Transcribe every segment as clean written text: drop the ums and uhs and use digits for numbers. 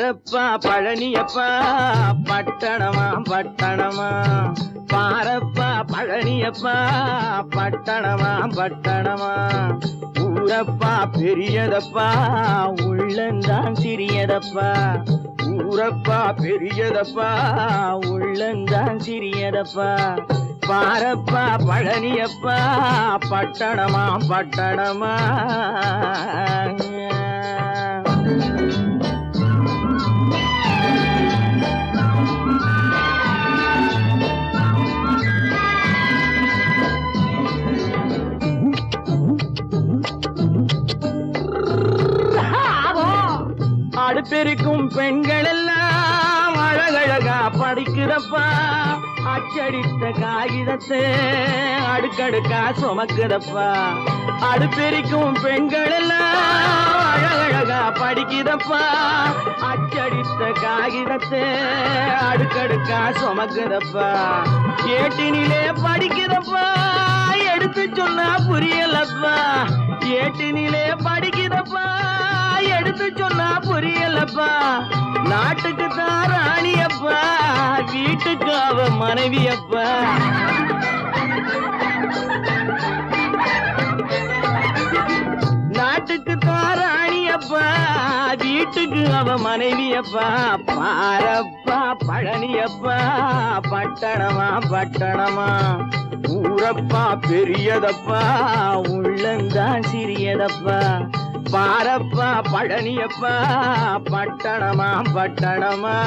பாரப்பா பழனியப்பா பட்டணமா பட்டணமா பாரப்பா பழனியப்பா பட்டணமா பட்டணமா ஊரப்பா பெரியதப்பா உள்ளந்தான் சிறியதப்பா ஊரப்பா பெரியதப்பா உள்ளந்தான் சிறியதப்பா பாரப்பா பழனியப்பா பட்டணமா பட்டணமா அடுப்பெருக்கும் பெண்கள் எல்லாம் அழகழகா படிக்கிறப்பா அச்சடித்த காகிதத்தை அடுக்கடுக்கா சுமக்குதப்பா அடுப்பெருக்கும் பெண்கள் எல்லாம் அழகழகா படிக்கிறப்பா அச்சடித்த காகிதத்தை அடுக்கடுக்கா சுமக்குதப்பா ஏட்டினிலே படிக்கிறப்பா எடுத்து சொன்னா புரியலப்பா ஏட்டினிலே படிக்கிறப்பா எடுத்து சொன்னா புரியலப்பா நாட்டுக்கு தான் ராணியப்பா வீட்டுக்கு அவ மனைவியப்பா நாட்டுக்கு தான் ராணியப்பா வீட்டுக்கு அவ மனைவியப்பா பாரப்பா பழனியப்பா பட்டணமா பட்டணமா ஊரப்பா பெரியதப்பா உள்ளந்தான் சிறியதப்பா பாரப்பா பழனியப்பா பட்டணமா பட்டணமா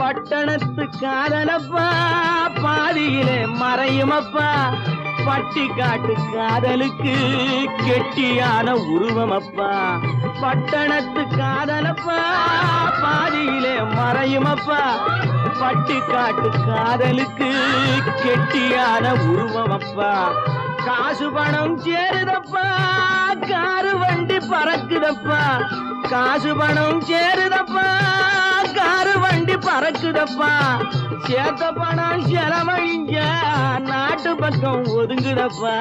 பட்டணத்து காதலப்பா பாதியிலே மறையுமப்பா பட்டி காட்டு காதலுக்கு கெட்டியான உருவமப்பா பட்டணத்து காதலப்பா பாதியிலே மறையுமப்பா பட்டி காட்டு காதலுக்கு கெட்டியான உருவமப்பா காசு பணம் சேருதப்பா காரு வண்டி பறக்குதப்பா காசு பணம் சேருதப்பா காரு வண்டி பறக்குதப்பா சேத்த பணம் செலவழிங்க நாட்டு பக்கம் ஒதுங்குதப்பா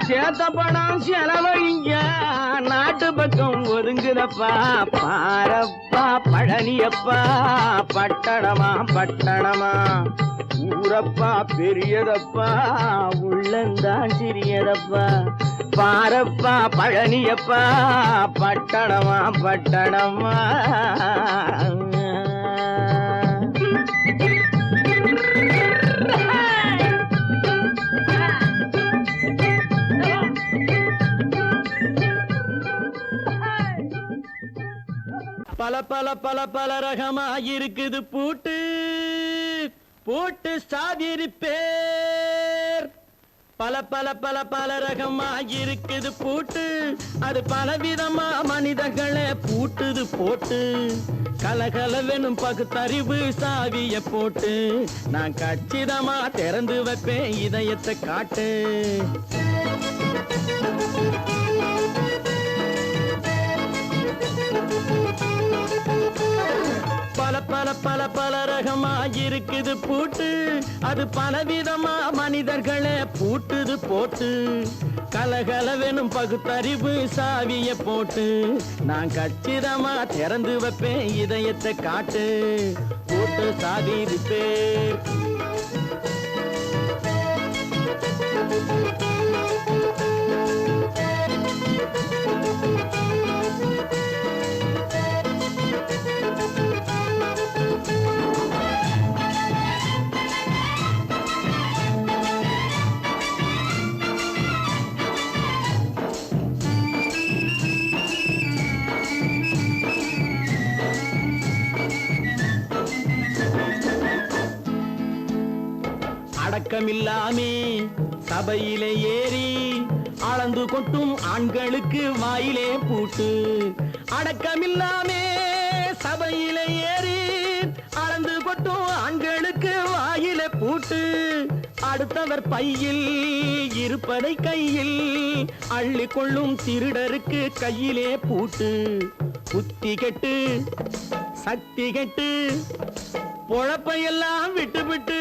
சேத்த பணம் செலவழிங்க நாட்டு பக்கம் ஒதுங்குதப்பா பாரப்பா பழனியப்பா பட்டணமா பட்டணமா ஊரப்பா பெரியதப்பா உள்ளந்தான் சிறியதப்பா பாரப்பா பழனியப்பா பட்டணமா பட்டணமா பல பல பல பல ரகமா இருக்குது பூட்டு பூட்டு சாதிரி பேர் பல பல பல பல ரகமா இருக்குது பூட்டு அது பலவிதமா மனிதர்களை பூட்டுது போட்டு கலகலவெனும் பகுத்தறிவு சாவிய போட்டு நான் கச்சிதமா திறந்து வைப்பேன் இதயத்தை காட்டு பல பல பல பல ரகமா இருக்குது பூட்டு அது பலவிதமா மனிதர்களை பூட்டுது போட்டு கலகலவெனும் பகுத்தறிவு சாவிய போட்டு நான் கச்சிதமா திறந்து வைப்பேன் இதயத்தை காட்டு போட்டு சாதிது பேர் அடக்கமில்லாமே சபையிலே ஏறி அளந்து கொட்டும் ஆண்களுக்கு வாயிலே பூட்டு அடக்கமில்லாமே சபையிலே ஏறி அளந்து கொட்டும் ஆண்களுக்கு வாயிலே பூட்டு அடுத்தவர் பையில் இருப்பதை கையில் அள்ளி கொள்ளும் திருடருக்கு கையிலே பூட்டு. புத்தி கெட்டு சக்தி கெட்டு பொழப்பையெல்லாம் விட்டு விட்டு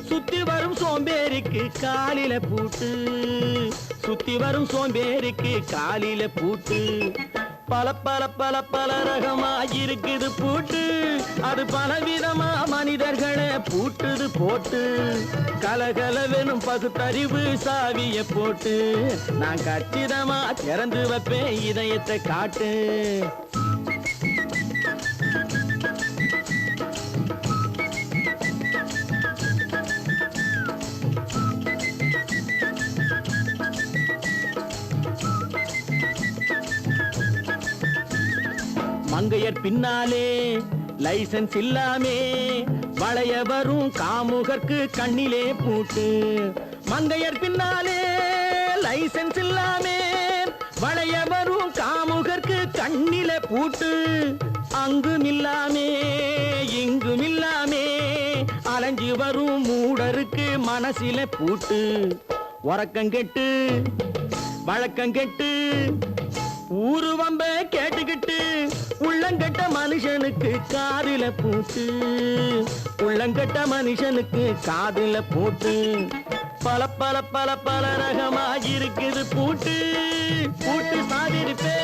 சுத்தி வரும் சோம்பேறிக்கு காலில பூட்டு. சுத்தி வரும் சோம்பேறிக்கு காலில பூட்டு. பல பல பல பல ரகமா இருக்குது பூட்டு. அது பலவிதமா மனிதர்களை பூட்டுது போட்டு. கலகலவெனும் பகுத்தறிவு சாவிய போட்டு நான் கச்சிதமா திறந்து வைப்பேன் இதயத்தை காட்டு. மங்கையர் பின்னாலே லைசன்ஸ் இல்லாமே வளைய வரும் காமுகர்க்கு கண்ணிலே பூட்டு. மங்கையர் பின்னாலே லைசன்ஸ் இல்லாமே வளைய வரும் காமுகர்க்கு கண்ணிலே பூட்டு. அங்கும் இல்லாமே இங்கும் இல்லாமே அலைஞ்சு வரும் மூடருக்கு மனசில பூட்டு. உறக்கங்கெட்டு வழக்கங்கெட்டு ஊரு வம்ப கேட்டுக்கிட்டு உள்ளங்கட்ட மனுஷனுக்கு காதில பூட்டு. உள்ளங்கட்ட மனுஷனுக்கு காதில பூட்டு. பல பல பல பல ரகமா இருக்குது பூட்டு. பூட்டு சாதிருப்பே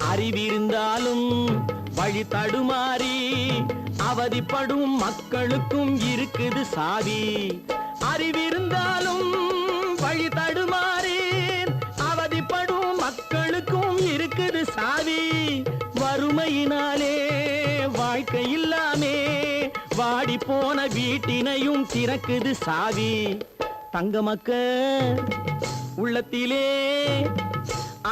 அறிவிருந்தாலும் வழி தடுமாறி அவதிப்படும் மக்களுக்கும் இருக்குது சாவி. அறிவிருந்தாலும் வழி தடுமாறி அவதிப்படும் மக்களுக்கும் இருக்குது சாவி. வறுமையினாலே வாழ்க்கை இல்லாமே வாடி போன வீட்டினையும் திறக்குது சாவி. தங்க மக்க உள்ளத்திலே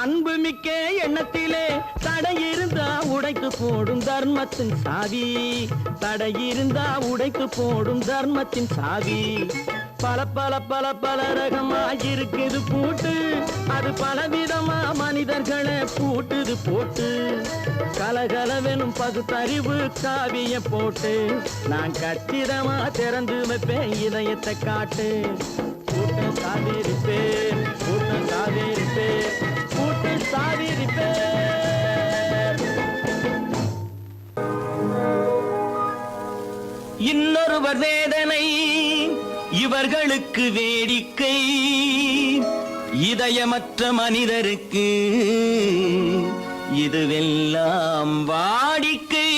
அன்பு மிக்க எண்ணத்திலே தடையிருந்தா உடைத்து போடும் தர்மத்தின் சாவி. தடையிருந்தா உடைத்து போடும் தர்மத்தின் சாவி. பல பல பல பல ரகமா இருக்குது பூட்டு. அது பலவிதமா மனிதர்களை பூட்டுது போட்டு. கலகலவெனும் பகுத்தறிவு காவிய போட்டு நான் கச்சிதமா திறந்து வைப்பேன் இதயத்தை காட்டு. கூட்டம் சாதிருப்பேன் கூட்டம் சாதிருப்பேன் கூட்டு சாதிருப்பேன். இன்னொருவர் வேதனை இவர்களுக்கு வேடிக்கை. இதயமற்ற மனிதருக்கு இதுவெல்லாம் வாடிக்கை.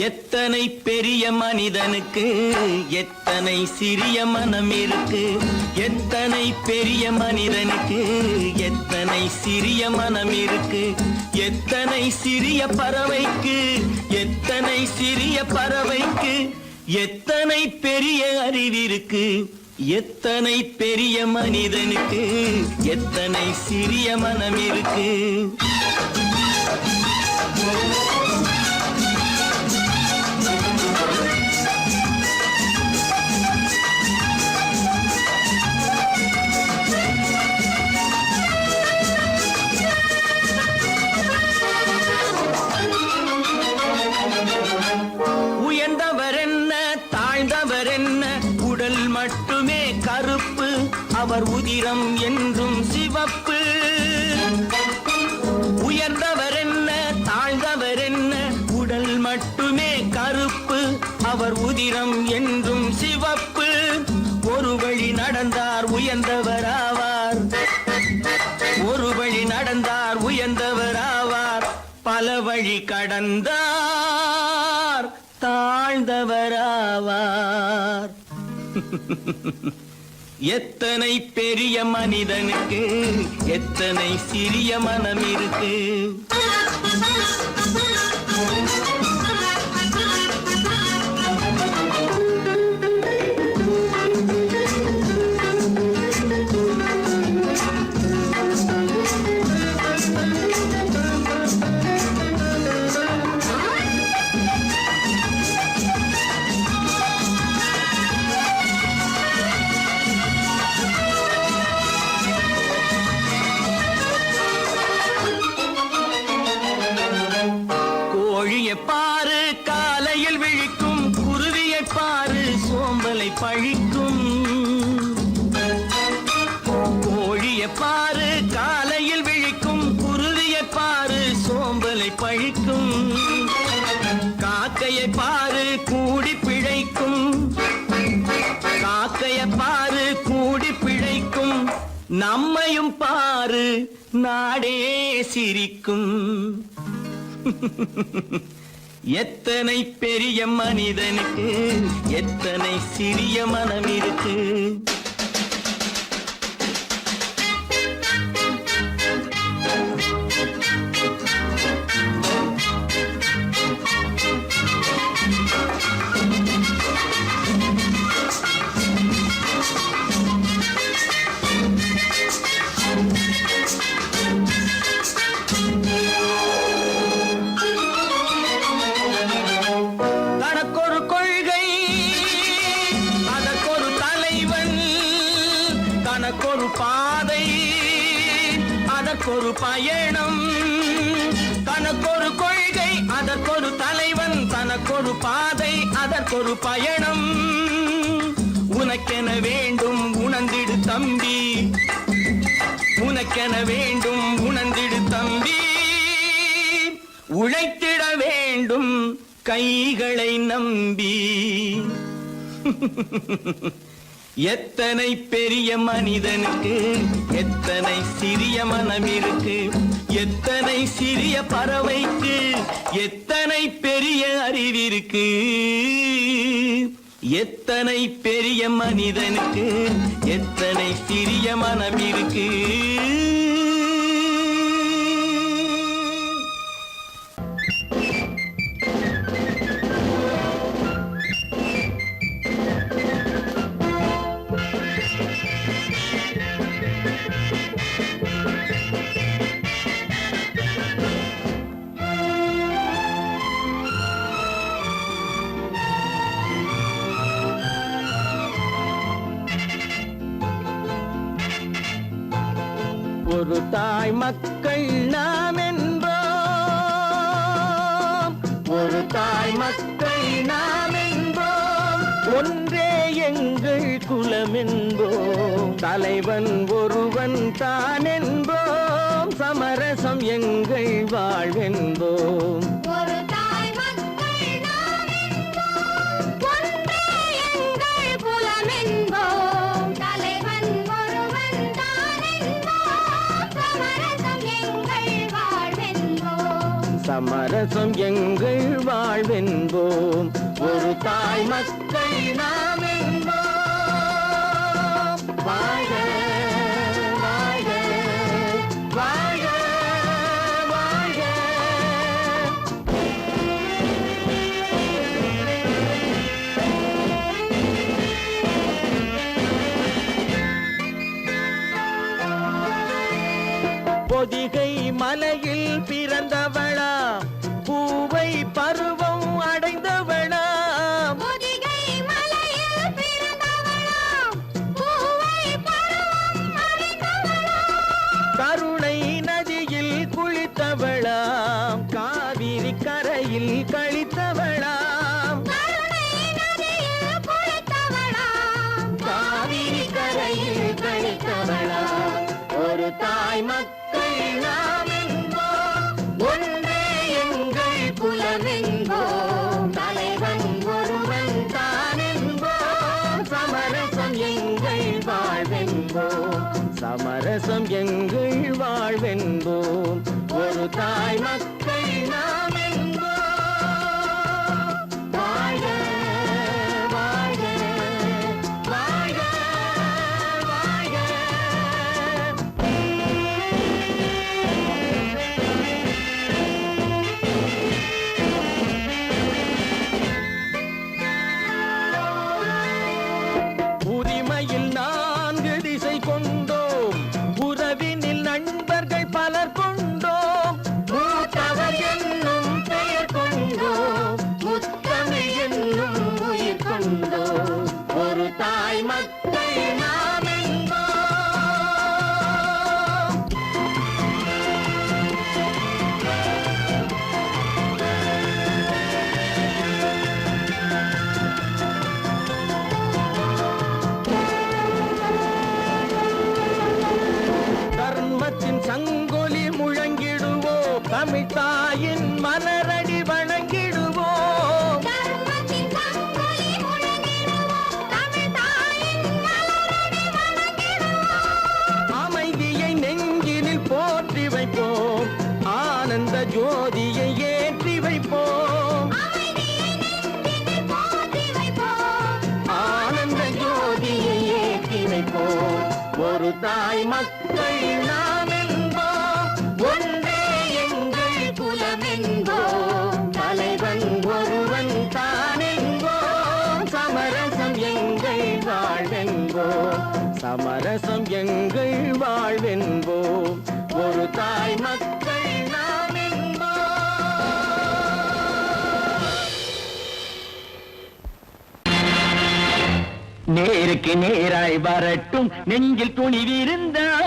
எத்தனை பெரிய மனிதனுக்கு எத்தனை சிறிய மனம் இருக்கு. எத்தனை பெரிய மனிதனுக்கு எத்தனை சிறிய மனம் இருக்கு. எத்தனை சிறிய பறவைக்கு எத்தனை சிறிய பறவைக்கு எத்தனை பெரிய அறிவிருக்கு. எத்தனை பெரிய மனிதனுக்கு எத்தனை சிறிய மனம் இருக்கு. மட்டுமே கருப்பு அவர் உதிரம் என்றும் சிவப்பு. உயர்ந்தவர் என்ன தாழ்ந்தவர் என்ன உடல் மட்டுமே கருப்பு அவர் உதிரம் என்றும் சிவப்பு. ஒரு வழி நடந்தார் உயர்ந்தவராவார். ஒரு வழி நடந்தார் உயர்ந்தவராவார். பல வழி கடந்தார் தாழ்ந்தவராவார். எத்தனை பெரிய மனிதனுக்கு எத்தனை சிறிய மனம் இருக்கு. பழிக்கும். கோழியை பாரு காலையில் விழிக்கும், குருவியை பாரு சோம்பலை பழிக்கும். காக்கையை பாரு கூடி பிழைக்கும், காக்கையை பாரு கூடி பிழைக்கும். நம்மையும் பாரு நாடே சிரிக்கும். எத்தனை பெரிய மனிதனுக்கு எத்தனை சிறிய மனம் இருக்கு. தனக்கொரு பாதை அதற்கொரு பயணம், தனக்கொரு கொள்கை அதற்கொரு தலைவன், தனக்கொரு பாதை அதற்கொரு பயணம். உனக்கென வேண்டும் உணர்ந்திடு தம்பி, உனக்கென வேண்டும் உணர்ந்திடு தம்பி. உழைத்திட வேண்டும் கைகளை நம்பி. எத்தனை பெரிய மனிதனுக்கு எத்தனை சிறிய மனம் இருக்கு. எத்தனை சிறிய பறவைக்கு எத்தனை பெரிய அறிவிருக்கு. எத்தனை பெரிய மனிதனுக்கு எத்தனை சிறிய மனம் இருக்கு. ஒரு தாய் மக்கள் நாம் என்போம், ஒரு தாய் மக்கள் நாம் என்போம். ஒன்றே எங்கள் குலம் என்போம், தலைவன் ஒருவன் தான் என்போம். சமரசம் எங்கள் வாழ்வென்போம். சமரசம் எங்கள் வாழ்வென்போம். ஒரு தாய் மக்கள் நாம் என்போம். வாழ்க வாழ்க வாழ்க வாழ்க. பொதிகை மலையில் பிறந்தவளா, பூவை பருவம் அடைந்தவளா. பொதிகை மலையில் பிறந்தவளா, பூவை பருவம் அடைந்தவளா. கருணை நதியில் குளித்தவளா, காவிரி கரையில் கழித்தவளா. கருணை நதியில் குளித்தவளா, காவிரி கரையில் கழித்தவளா. ஒரு தாய் மக்கள் நாம் என்போம், ஒன்றே எங்கள் குலம் என்போம். தலைவன் ஒருவன் தான் என்போம். சமரசம் எங்கள் வாழ்வென்போம், சமரசம் எங்கள் வாழ்வென்போம். ஒரு தாய் மக்கள் நாம் என்போம். வாழ்க வாழ்க வாழ்க வாழ்க. ஒரு தாய் மக்கள் நாம் என்போம், ஒன்றே எங்கள் குலம் என்போம், தலைவன் ஒருவன் தான் என்போம், சமரசம் எங்கள் வாழ்வென்போம், சமரசம் எங்கள் வாழ்வென்போம், ஒரு தாய் மக்கள் நாம் என்போம். நேருக்கு நேராய் வரட்டும் நெஞ்சில் துணிவிருந்தால்,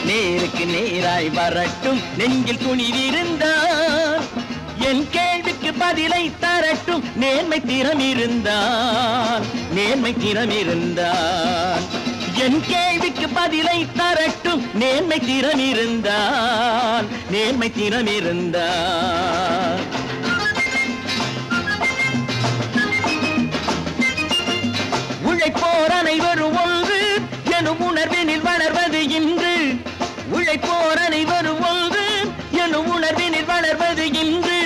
நேருக்கு நேராய் வரட்டும் நெஞ்சில் துணிவிருந்தால், என் கேள்விக்கு பதிலை தரட்டும் நேர்மை திறம் இருந்தால், நேர்மை திறம் இருந்தால், என் கேள்விக்கு பதிலை தரட்டும் நேர்மை திறம் இருந்தால், நேர்மை திறம் இருந்தால். உழைப்போர் அனைவரும் ஒன்று எனும் உணர்வினில் வளர்வது இன்று, உழைப்போர் அனைவரும் ஒன்று எனும் உணர்வினில் வளர்வது இன்று,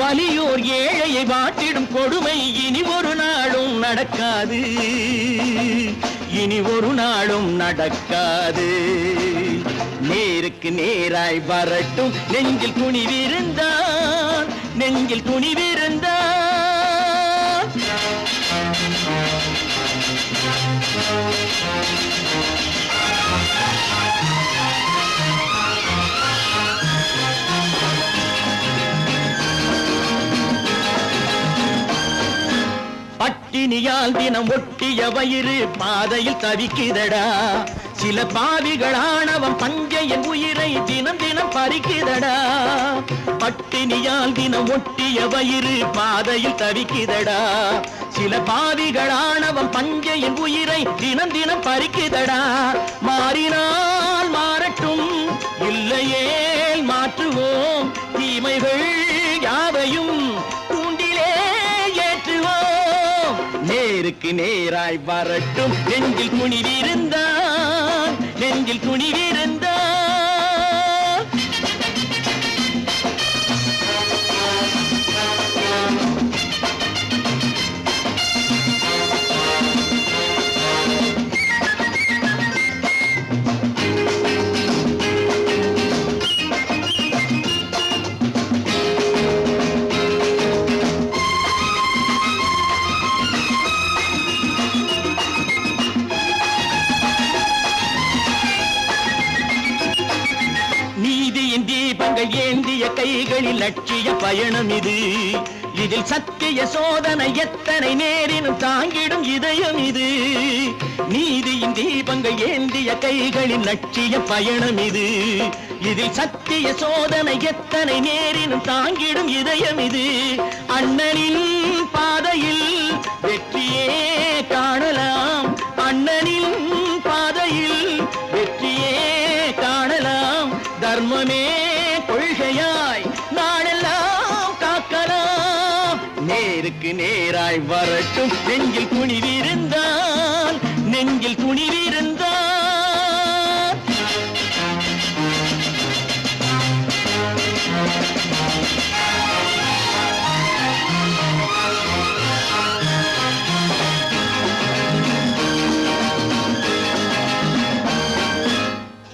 வலியோர் ஏழையை வாட்டிடும் கொடுமை இனி ஒரு நாளும் நடக்காது, இனி ஒரு நாளும் நடக்காது. நேருக்கு நேராய் வரட்டும் நெஞ்சில் துணிவிருந்தால், நெஞ்சில் துணிவிருந்தால். பட்டினியால் தினம் ஒட்டிய வயிறு பாதையில் தவிக்குதடா, சில பாவிகளானவன் பஞ்சையின் உயிரை தினம் தினம் பறிக்குதடா. பட்டினியால் தினம் ஒட்டிய வயிறு பாதையில் தவிக்குதடா, சில பாவிகளானவன் பஞ்சையின் உயிரை தினம் தினம் பறிக்குதடா. மாறினால் மாறட்டும் இல்லையே மாற்றுவோம், தீமைகள் யாவையும் தூண்டிலே ஏற்றுவோம். நேருக்கு நேராய் வரட்டும் நெஞ்சில் துணிவிருந்தால், நெஞ்சில் துணிவிருந்தால். ஏந்திய கைகளில் லட்சிய பயணம் இது, இதில் சத்திய சோதனை எத்தனை நேரினும் தாங்கிடும் இதயம் இது. நீதியின் தீபங்கள் ஏந்திய கைகளில் லட்சிய பயணம் இது, இதில் சத்திய சோதனை எத்தனை நேரினும் தாங்கிடும் இதயம் இது. அண்ணனின் பாதையில் வெற்றியே காணலாம், அண்ணனின் பாதையில் வெற்றியே காணலாம், தர்மமே கொள்கையாய் நாளெல்லாம் காக்கலாம். நேருக்கு நேராய் வரட்டும் நெஞ்சில் துணிவிருந்தால், நெஞ்சில் துணிவிருந்தால்.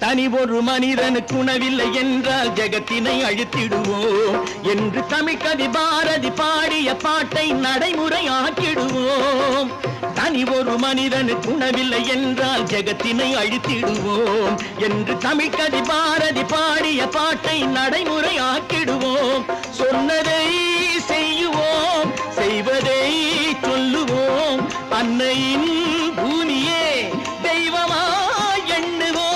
தனி ஒரு மனிதனுக்கு உணவில்லை என்றால் ஜெகத்தினை அழித்திடுவோம் என்று தமிழ்கவி பாரதி பாடிய பாட்டை நடைமுறையாக்கிடுவோம். தனி ஒரு மனிதனுக்கு உணவில்லை என்றால் ஜெகத்தினை அழித்திடுவோம் என்று தமிழ்கவி பாரதி பாடிய பாட்டை நடைமுறையாக்கிடுவோம். சொன்னதை செய்யுவோம், செய்வதை சொல்லுவோம், அன்னையின் பூமியே தெய்வமா எண்ணுவோம்.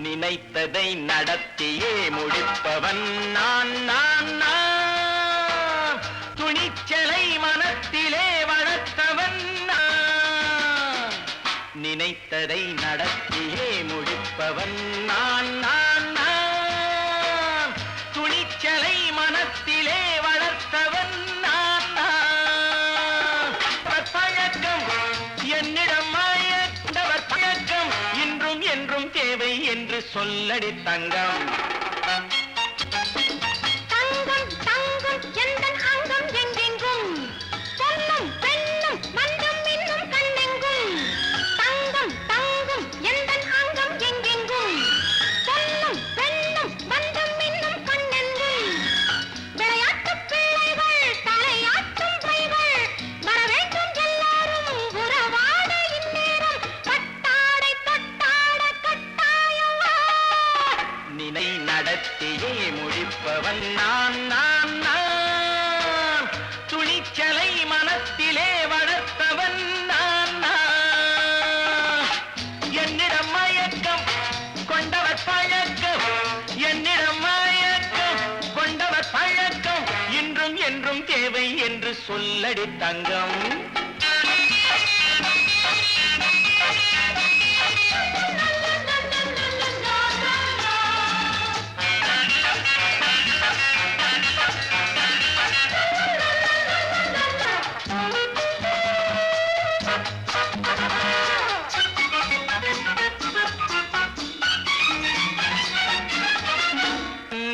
நினைத்ததை நடத்தியே முடிப்பவன் நான் நான் நான் துணிச்சலை மனத்திலே வளர்த்தவன் நான் நினைத்ததை நடத்தியே முடிப்பவன் நான் நான் நான் துணிச்சலை மனத்திலே வளர்த்தவன் நான் நான் பழக்கம் என்னிடம் மாயந்தவர் பழக்கம் இன்றும் என்றும் தேவை என்று சொல்லடி தங்கம் தங்கம் தங்கம் எந்தன் அங்கம் எங்கெங்கும் பொன்னும் பெண்ணும் மன்றம் இன்னும் கண்ணெங்கும் தங்கம் தங்கம் எந்தன் அங்கம் எங்கெங்கும் பொன்னும் பெண்ணும் மன்றம் இன்னும் கண்ணெங்கும் விளையாட்டு பிள்ளைகள் தலையாட்டும் பைகள் வர வேண்டும் எல்லாரும் உறவாட இந்நேரம் பட்டாடை தொட்டாட கட்டாயவா நினை நடத்தியே முடிப்பவன் நான் நான் நான் துணிச்சலை மனத்திலே வளர்த்தவன் நான் நான் என்னிடம் மயக்கம் கொண்டவர் பழக்கம் என்னிடம் மயக்கம் கொண்டவர் பழக்கம் இன்றும் என்றும் தேவை என்று சொல்லடி தங்கம்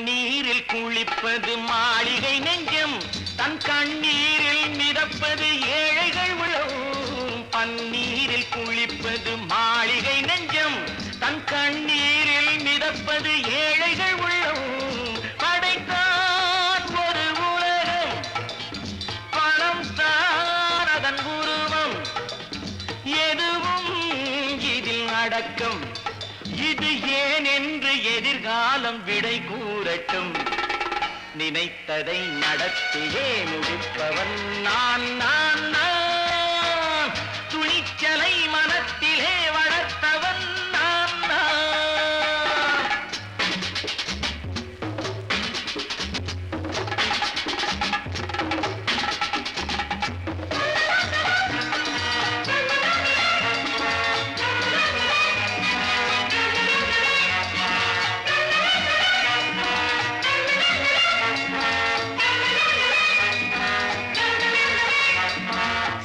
நீரில் குளிப்பது மாளிகை நெஞ்சம் தன் கண்ணீரில் மிதப்பது ஏழைகள் உளவும் பன்னீரில் குளிப்பது மாளிகை நெஞ்சம் தன் கண்ணீரில் மிதப்பது ஏழைகள் உள்ளவும் படைத்தான் ஒரு உலகம் பணம் தான் அதன் உருவம் எதுவும் இதில் அடக்கம் இது ஏன் என்று எதிர்காலம் விடை கூறட்டும் நினைத்ததை நடத்தியே முடிப்பவன் நான் நான் நான் துணிச்சலை மனத்திலே வளர்த்தவன் நான் நான்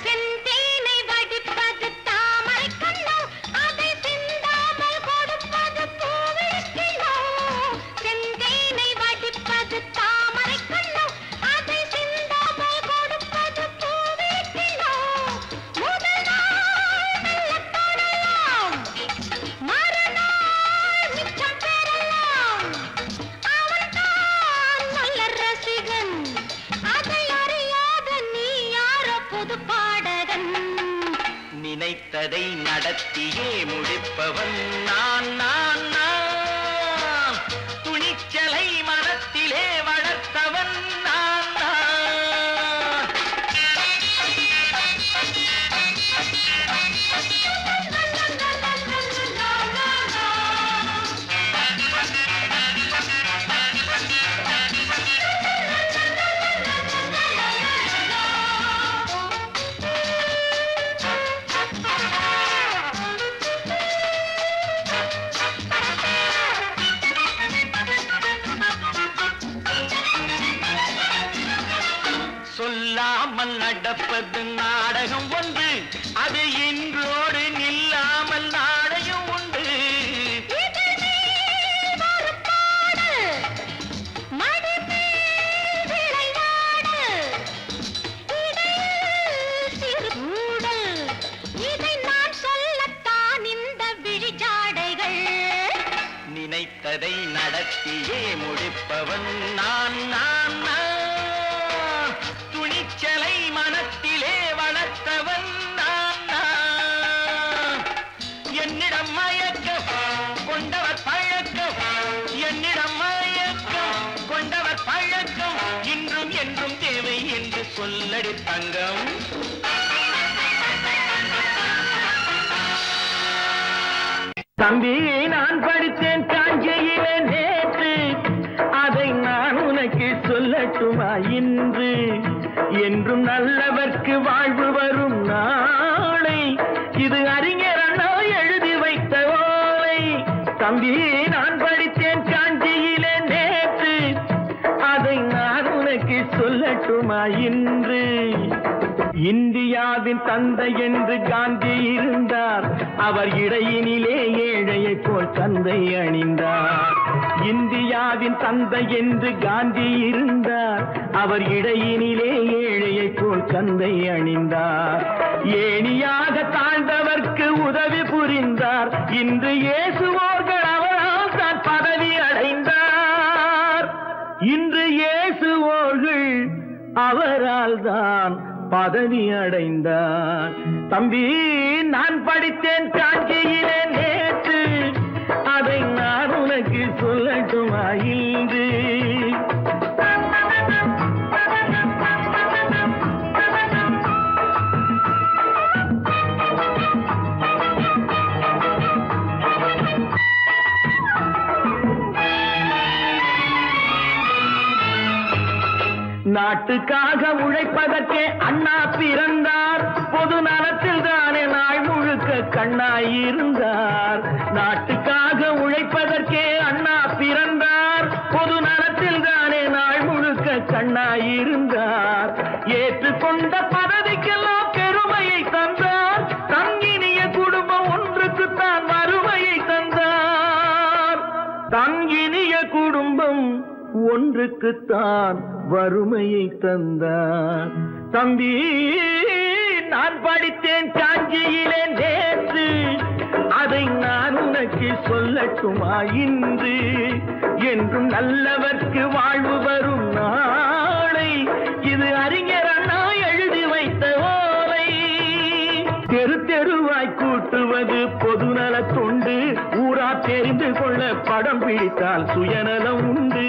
செந்தேனை வடிப்பது தாமரை கண்ணோ அதை சிந்தாமல் கொடுப்பது பூவிழிக்கிழோ செந்தேனை வடிப்பது தாமரை கண்ணோ அதை சிந்தாமல் கொடுப்பது பூவிழிக்கிழோ முதல் நாள் மெல்ல தொடலாம் மறுநாள் மிச்சம் பெறலாம் அவன்தான் நல்ல ரசிகன் அதை அறியாத நீ யாரோ புது பாடகன் நினைத்ததை நடத்தியே முடிப்பவன் நான் நான் நான் துணிச்சலை மனத்திலே வளர்த்தவன் நான் நான் சொல்லாமல் நடப்பது நாடகம் ஒன்று அது இன்றோடு நில்லாமல் நாடையும் உண்டு இதழ் மேல் ஒரு பாடல், மடி மேல் விளையாடு, இடையில் சிறு ஊடல், இதை நான் சொல்லத்தான் இந்த விழிஜாடைகள் நினைத்ததை நடத்தியே முடிப்பவன் நான் நான் நான் துணிச்சலை மனத்திலே வளர்த்தவன் நான் நான் என்னிடம் சொல்லடி தங்கம். தம்பி, நான் படித்தேன் காஞ்சியிலே நேற்று, அதை நான் உனக்கு சொல்லட்டுமா இன்று? என்றும் நல்லவர்க்கு வாழ்வு வரும் நாளை, இது அறிஞர் அண்ணா எழுதி வைத்த ஓலை. தம்பி, நான் படித்தேன் காஞ்சியிலே நேற்று, அதை நான் உனக்கு சொல்லட்டுமா இன்று? இந்தியாவின் தந்தை என்று காந்தி இருந்தார், அவர் இடையினிலே ஏழையை போல் தந்தை அணிந்தார். இந்தியாவின் தந்தை என்று காந்தி இருந்தார், அவர் இடையினிலே ஏழையை போல் தந்தை அணிந்தார். ஏணியாக தாழ்ந்தவர்க்கு உதவி புரிந்தார், இன்று இயேசுவோர்கள் அவரால் தான் பதவி அடைந்தார். இன்று இயேசுவோர்கள் அவரால் தான் பதவி அடைந்தார். தம்பி, நான் படித்தேன் காஞ்சியிலே நேற்று, அதை நான் உனக்கு சொல்லட்டுமா இன்று? நாட்டுக்காக உழைப்பதற்கே அண்ணா பிறந்தார், பொது நலத்தில் தானே நாள் முழுக்க கண்ணாயிருந்தார். நாட்டுக்காக உழைப்பதற்கே அண்ணா பிறந்தார், பொது நலத்தில் தானே நாள் முழுக்க கண்ணாயிருந்தார். ஏற்றுக்கொண்ட பதவிக்கெல்லாம் பெருமையை தந்தார், தங்கினிய குடும்பம் ஒன்றுக்குத்தான் வறுமையை தந்தார். தங்கினிய குடும்பம் ஒன்றுக்குத்தான் வறுமையை தந்தார். தம்பி, நான் படித்தேன் காஞ்சியிலே நேற்று, அதை நான் உனக்கு சொல்லட்டுமா இன்று? என்றும் நல்லவர்க்கு வாழ்வு வரும் நாளை, இது அறிஞர் அண்ணா எழுதி வைத்த ஓலை. தெரு தெருவாய் கூட்டுவது பொதுநல தொண்டு, ஊரா தெரிந்து கொள்ள படம் பிடித்தால் சுயநலம் உண்டு.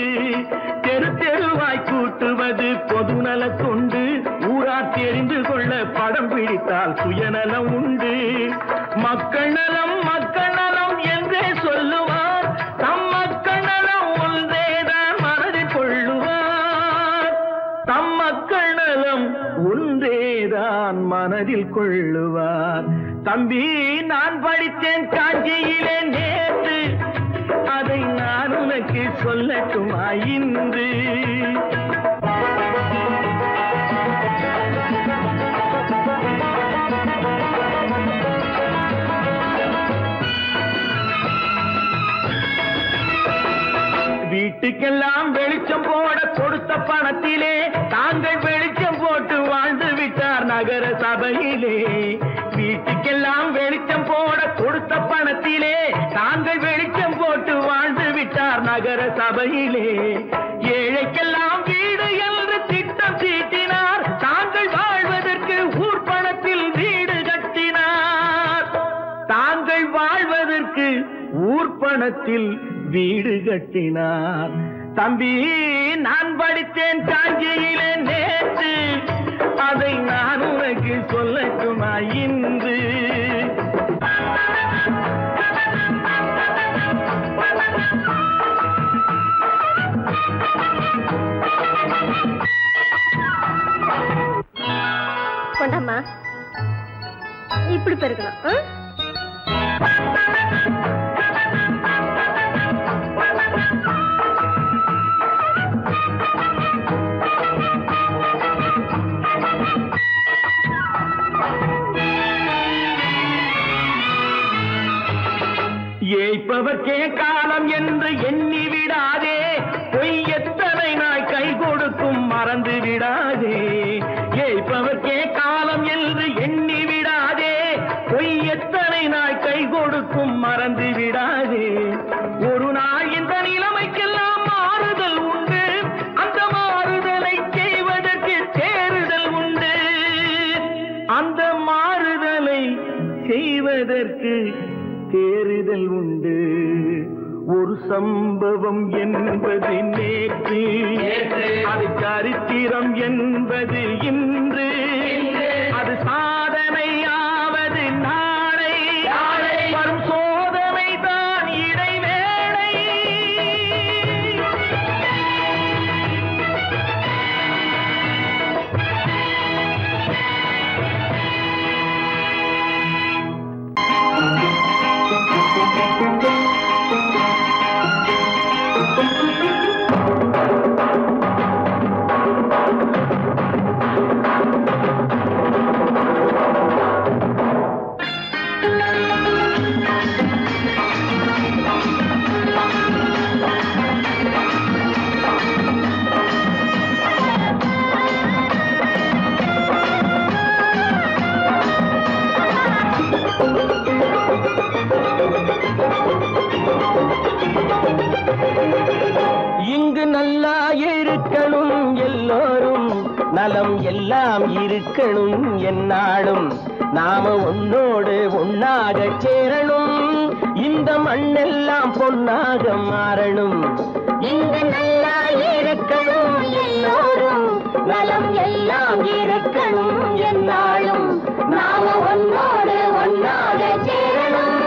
தெரு தெருவாய் கூட்டுவது பொதுநல தொண்டு, ஊரா தெரிந்து கொள்ள படம் பிடித்தால் சுயநலம் உண்டு. மக்கள் நலம் மக்கள் நலம் என்றே சொல்லுவார், தம் மக்கள் நலம் ஒன்றேதான் மனதில் கொள்ளுவார். தம் மக்கள் நலம் ஒன்றேதான் மனதில் கொள்ளுவார். தம்பி, நான் படித்தேன் காஞ்சியிலே நேற்று, அதை நான் உனக்கு சொல்லட்டுமா இன்று? வீட்டுக்கெல்லாம் வெளிச்சம் போட கொடுத்த பணத்திலே தாங்கள் வெளிச்சம் போட்டு வாழ்ந்து விட்டார் நகர சபையிலே. வீட்டுக்கெல்லாம் வெளிச்சம் போட கொடுத்த பணத்திலே தாங்கள் வெளிச்சம் போட்டு வாழ்ந்து விட்டார் நகர சபையிலே. ஏழைக்கெல்லாம் வீடு என்று திட்டம் தீட்டினார், தாங்கள் வாழ்வதற்கு ஊர் பணத்தில் வீடு கட்டினார். தாங்கள் வாழ்வதற்கு ஊர் பணத்தில் வீடு கட்டினார். தம்பி, நான் படித்தேன் காஞ்சியிலே நேற்று, அதை நான் உனக்கு சொல்லட்டுமா இன்று? கொண்டாமா, இப்படி பெருக்கலாம். ஏய்ப்பவர்க்கே காலம் என்று எண்ணி விடாதே, பொய் எத்தனை நாய் கை கொடுக்கும் மறந்து விடாதே. ஏய்ப்பவர்க்கே காலம் என்று எண்ணி விடாதே, பொய் எத்தனை நாய் கை கொடுக்கும் மறந்து விடாதே. ஒரு நாள் இந்த நிலைமைக்கெல்லாம் மாறுதல் உண்டு, அந்த மாறுதலை செய்வதற்கு தேறுதல் உண்டு. அந்த மாறுதலை செய்வதற்கு தேறுதல் உண்டு. ஒரு சம்பவம் என்பது நேற்று, அது சரித்திரம் என்பது இன்று, அது சாதனையாவது நாளை, வரும் சோதனை தான் இடைவேளை. இங்கு நல்லா இருக்கணும் எல்லோரும், நலம் எல்லாம் இருக்கணும் என்னாலும், நாம ஒன்னோடு ஒன்னாக சேரணும், இந்த மண்ணெல்லாம் பொன்னாக மாறணும். இங்கு நல்லா இருக்கணும் எல்லோரும், நலம் எல்லாம் இருக்கணும் என்னாலும், நாம ஒன்னோடு ஒன்னாக சேரணும்,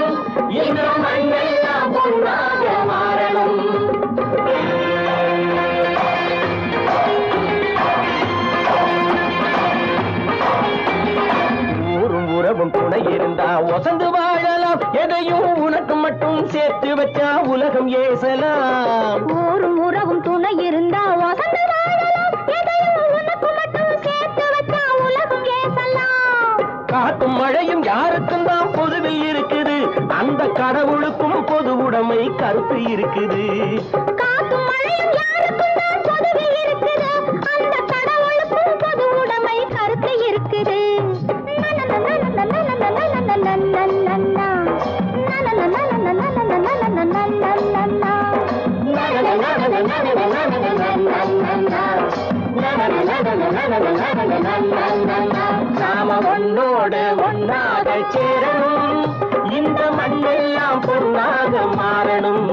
இந்த மண்ணெல்லாம் பொன்னாக மாறணும். ஊரும் உறவும் துணை இருந்தா ஒசந்து வாழலாம், எதையும் உனக்கு மட்டும் சேர்த்து வச்சா உலகம் ஏசலாம். ஊரும் உறவும் துணை இருந்தா வசந்து வாழலாம், எதையும் உனக்கு மட்டும் சேர்த்து வச்சா உலகம் ஏசலாம். காத்தும் மழையும் யாருக்கும் தான் பொதுவில் இருக்குது, அந்த கடவுளுக்கும் பொது உடைமை கருத்து இருக்குது. காத்தும் மழையும் யாருக்கும் தான் பொதுவில் இருக்குது, அந்த கடவுளுக்கும் பொது உடைமை கருத்து இருக்குது. நாம ஒன்னோடு ஒன்னாக சேரணும், இந்த மண்ணெல்லாம் பொன்னாக மாறணும்.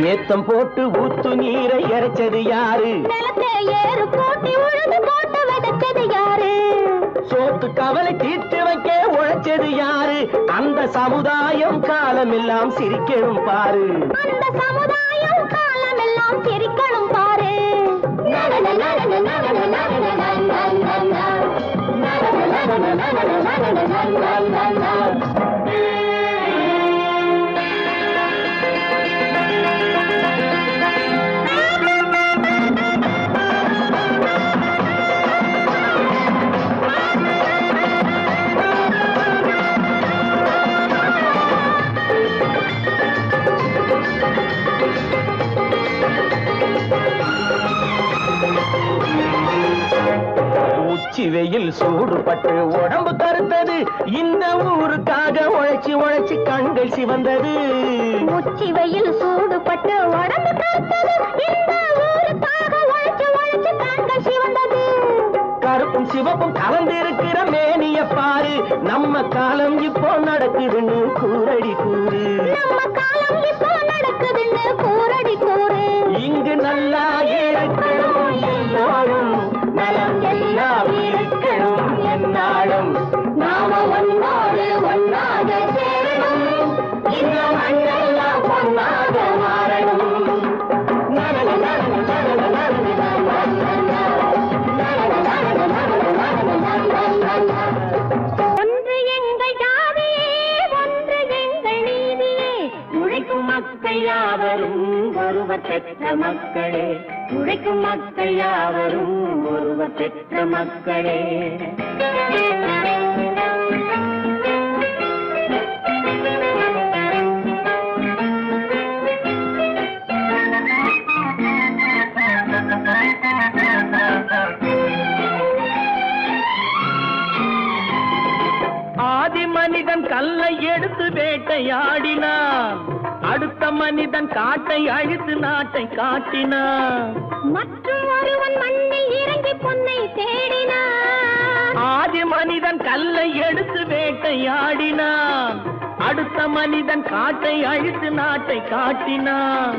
ஏத்தம் போட்டு ஊத்து நீரை இறைச்சது யாரு, நிலத்தை ஏறு போட்டி உழுது போட்டு விதைச்சது யாரு, சோத்து கவலை தீர்த்து வைக்க உழைச்சது யாரு, அந்த சமுதாயம் காலமெல்லாம் சிரிக்கணும் பாரு, அந்த சமுதாயம் காலமெல்லாம் சிரிக்கணும் பாரு. உச்சி வெயில் சூடுபட்டு உடம்பு கருத்தது, இந்த ஊருக்காக உழைச்சி உழைச்சி கண்கள் சிவந்தது. உச்சி வெயில் சூடுபட்டு உடம்பு கருத்தது, இந்த ஊருக்காக உழைச்சு உழைச்சு கண்கள் சிவந்தது. கருப்பும் சிவப்பும் கலந்திருக்கிற மேனிய பாரு, நம்ம காலம் இப்போ நடக்குதுன்னு கூரடி கூறு, நம்ம காலம் இப்போ நடக்குதுன்னு கூரடி கூறு. இங்கு நல்லா இருக்கணும் எல்லோரும், நலம் எல்லாம் இருக்கணும் என்னாலும், நாம ஒன்னோடு ஒன்னாக சேரணும், இந்த மண்ணெல்லாம் பொன்னாக மாறணும். ஒன்று எங்கள் ஜாதியே, ஒன்று எங்கள் நீதியே, உழைக்கும் மக்கள் யாவரும் ஒருவர் பெற்ற மக்களே, உழைக்கும் மக்கள் யாவரும் ஒருவர் பெற்ற மக்களே. வேட்டையாடினான் அடுத்த மனிதன் காட்டை அழித்து நாட்டை காட்டினான் மற்றும் ஒருவன் மண்ணில் இறங்கி பொன்னை தேடினான் ஆதி மனிதன் கல்லை எடுத்து வேட்டையாடினான் அடுத்த மனிதன் காட்டை அழித்து நாட்டை காட்டினான்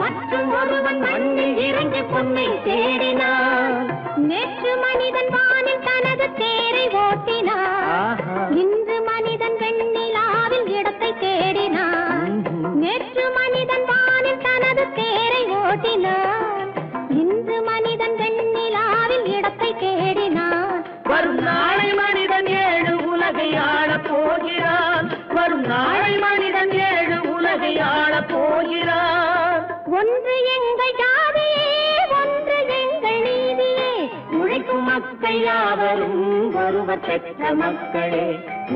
மற்றும் ஒருவன் மண்ணில் இறங்கி பொன்னை தேடினான் நேற்று மனிதன் வானில் தனது தேரை ஓட்டினான் இன்று மனிதன் வெண்ணிலாவில் இடத்தை தேடினான் நேற்று மனிதன் வானில் தனது தேரை ஓட்டினான் இன்று மனிதன் வெண்ணிலாவில் இடத்தை தேடினான் வரும் நாளை மனிதன் 7 உலகை ஆளப் போகிறான் வரும் நாளை மனிதன் 7 உலகை ஆளப் போகிறான் ஒன்று எங்கள் ஜாதியே ஒன்று எங்கள் நீதியே உழைக்கும் மக்கள் யாவரும் ஒருவர் பெற்ற மக்களே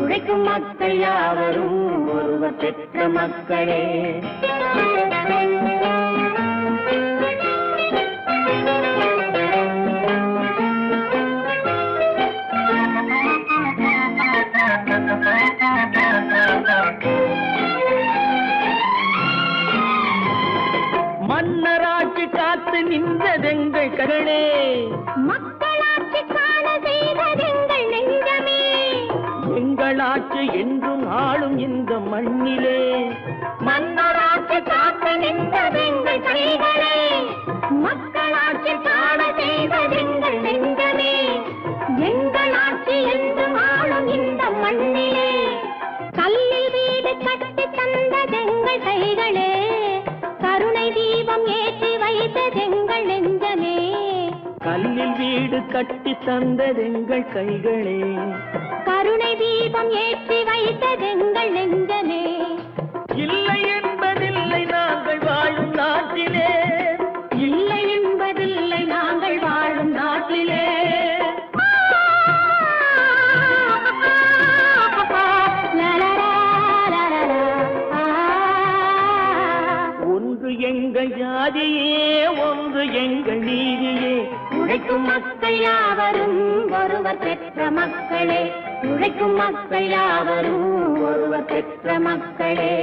உழைக்கும் மக்கள் யாவரும் ஒருவர் பெற்ற மக்களே மன்னராட்சி காத்து நின்றதெங்கள் கரணே மக்களாட்சி காண செய்ததெங்கள் நெஞ்சமே எங்களாட்சி என்றும் ஆளும் இந்த மண்ணிலே மன்னராட்சி காத்து நின்றதெங்கள் கைகளே மக்களாட்சி காண செய்ததெங்கள் நெஞ்சமே எங்களாட்சி என்றும் ஆளும் இந்த மண்ணிலே கல்லில் வீடு கட்டி தந்ததெங்கள் கைகளே கருணை தீபம் ஏற்றி வைத்ததெங்கள் நெஞ்சமே கல்லில் வீடு கட்டி தந்ததெங்கள் கைகளே கருணை தீபம் ஏற்றி வைத்ததெங்கள் நெஞ்சமே இல்லை என்பதில்லை நாங்கள் வாழும் நாட்டிலே இல்லை என்பதில்லை நாங்கள் வாழும் நாட்டிலே ஒன்று எங்கள் ஜாதியே ஒன்று எங்கள் நீதியே உழைக்கும் மக்கள் யாவரும் ஒருவர் பெற்ற மக்களே உழைக்கும் மக்கள் யாவரும் ஒருவர் பெற்ற மக்களே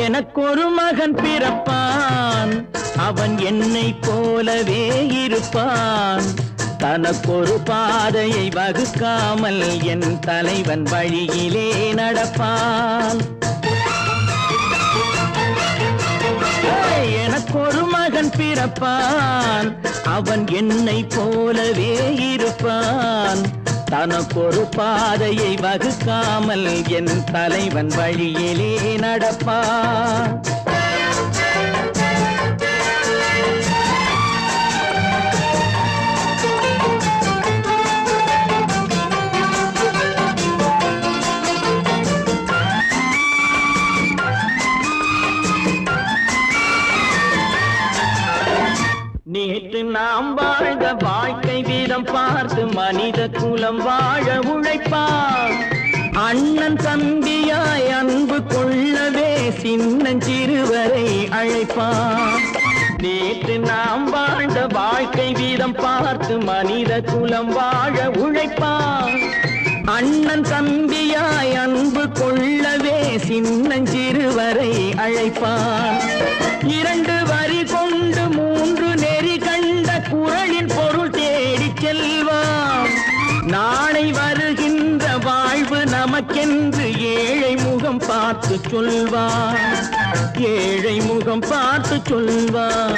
எனக்கொரு மகன் பிறப்பான் அவன் என்னை போலவே இருப்பான் தனக்கொரு பாதையை வகுக்காமல் என் தலைவன் வழியிலே நடப்பான் எனக்கொரு மகன் பிறப்பான் அவன் என்னை போலவே இருப்பான் தனக்கொரு பாதையை வகுக்காமல் என் தலைவன் வழியிலே நடப்பான் நேற்று நாம் வாழ்ந்த வாழ்க்கை வீதம் பார்த்து மனித குலம் வாழ உழைப்பான் அண்ணன் தம்பியாய் அன்பு கொள்ளவே சின்னஞ்சிறுவரை அழைப்பான் நேற்று நாம் வாழ்ந்த வாழ்க்கை வீதம் பார்த்து மனித குலம் வாழ உழைப்பான் அண்ணன் தம்பியாய் அன்பு கொள்ளவே சின்னஞ்சிறுவரை அழைப்பான் 2 வரி கொண்டு 3 நெறி கண்ட குறளின் பொருள் தேடிச் செல்வான் நாளை வருகின்ற வாழ்வு நமக்கென்று ஏழை முகம் பார்த்து சொல்வான் ஏழை முகம் பார்த்து சொல்வான்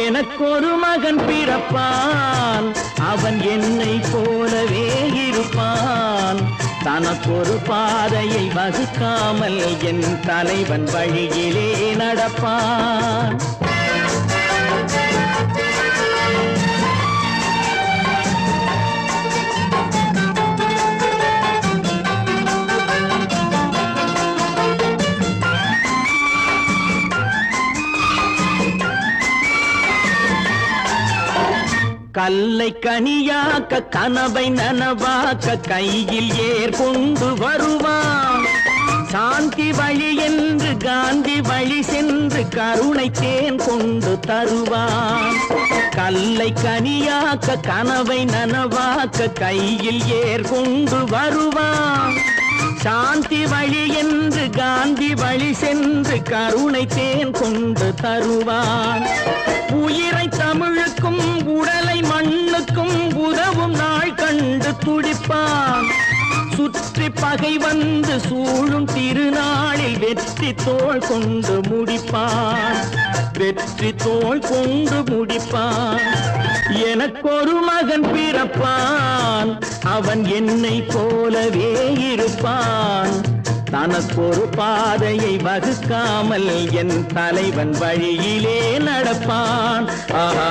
எனக்கொரு மகன் பிறப்பான் அவன் என்னை போலவே இருப்பான் தனக்கொரு பாதையை வகுக்காமல் என் தலைவன் வழியிலே நடப்பான் கல்லை கனியாக்க கனவை நனவாக்க கையில் ஏற்கொண்டு வருவான் சாந்தி வழி என்று காந்தி வழி சென்று கருணை தேன் கொண்டு தருவான் கல்லை கனியாக்க கனவை நனவாக்க கையில் ஏற்கொண்டு வருவான் சாந்தி வழி என்று காந்தி வழி சென்று கருணை தேன் கொண்டு தருவான் உயிரை தமிழுக்கும் உடலை மண்ணுக்கும் உதவும் நாள் கண்டு துடிப்பான் சுற்றி பகை வந்து சூழும் திருநாளில் வெற்றி தோள் கொண்டு முடிப்பான் வெற்றி தோள் கொண்டு முடிப்பான் எனக்கொரு மகன் பிறப்பான் அவன் என்னை போலவே இருப்பான் தனக்கொரு பாதையை வகுக்காமல் என் தலைவன் வழியிலே நடப்பான் ஆஹா